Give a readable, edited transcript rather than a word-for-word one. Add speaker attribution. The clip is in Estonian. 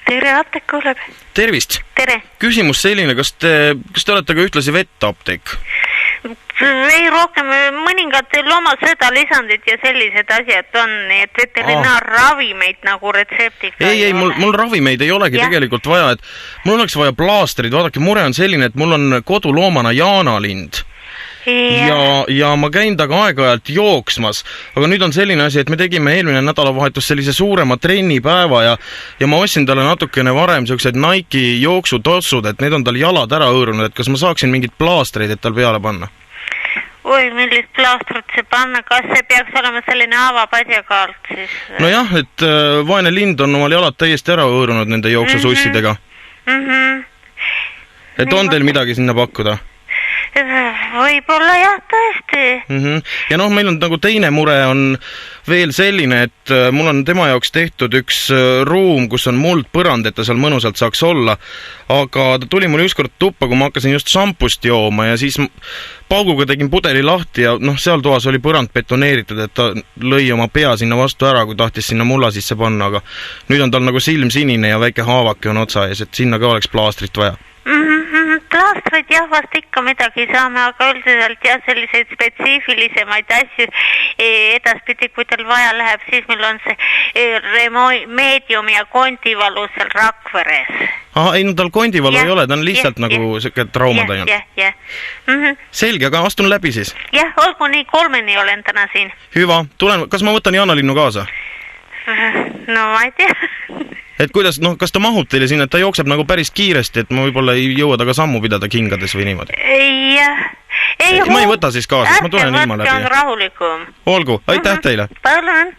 Speaker 1: Tere, apteek kuuleb.
Speaker 2: Tervist!
Speaker 1: Tere!
Speaker 2: Küsimus selline, kas te olete ka ühtlasi vettapteek?
Speaker 1: Ei rohkem, mõningad loomasööda lisandid ja sellised asjad on, nii et veterinaarravimeid nagu retseptiga
Speaker 2: ei, mul ravimeid ei olegi tegelikult vaja, et mul oleks vaja plaastrid, vaadake, mure on selline, et mul on koduloomana jaanalind. Ja ma käin taga aeg-ajalt jooksmas, aga nüüd on selline asi, et me tegime eelmine nädalavahetus sellise suurema trennipäeva ja ma ostsin talle natukene varem sellised Nike jooksutossud, et need on tal jalad ära õõrunud, et kas ma saaksin mingid plaastreid, et tal peale panna?
Speaker 1: Oi, millist plaastrit see panna, kas see peaks olema selline avapadjaga alt siis?
Speaker 2: Nojah, et vaene lind on omal jalad täiesti ära õõrunud nende jooksusussidega. Et on teil midagi sinna pakkuda?
Speaker 1: Võib-olla jah, tõesti.
Speaker 2: Ja meil on nagu teine mure on veel selline, et mul on tema jaoks tehtud üks ruum, kus on muldpõrand, et ta seal mõnusalt saaks olla, aga ta tuli mul ükskord tuppa, kui ma hakkasin just šampust jooma ja siis pauguga tegin pudeli lahti ja seal toas oli põrand betoneeritud, et ta lõi oma pea sinna vastu ära, kui tahtis sinna mulla sisse panna, aga nüüd on tal nagu silm sinine ja väike haavake on otsa ees, et sinna ka oleks plaastrit vaja.
Speaker 1: Plaastrid jah, vast ikka midagi saame, aga üldiselt jah, selliseid spetsiifilisemaid asju edaspidi, kui teil vaja läheb, siis meil on see meedium ja kondivalu seal Rakveres.
Speaker 2: Ei, tal kondivalu ei ole, ta on lihtsalt nagu selline trauma teinud. Selge, aga astun läbi siis?
Speaker 1: Jah, olgu nii, 3-ni olen täna siin.
Speaker 2: Hüva, tulen, kas ma võtan jaanalinnu kaasa?
Speaker 1: No ma ei tea.
Speaker 2: Et kuidas, kas ta mahub teile siin, et ta jookseb nagu päris kiiresti, et ma võib-olla ei jõua taga sammu pidada kingades või niimoodi? Ma ei võta siis kaasa, ma tulen ilma läbi.
Speaker 1: On rahulikum.
Speaker 2: Olgu, aitäh teile!
Speaker 1: Palun!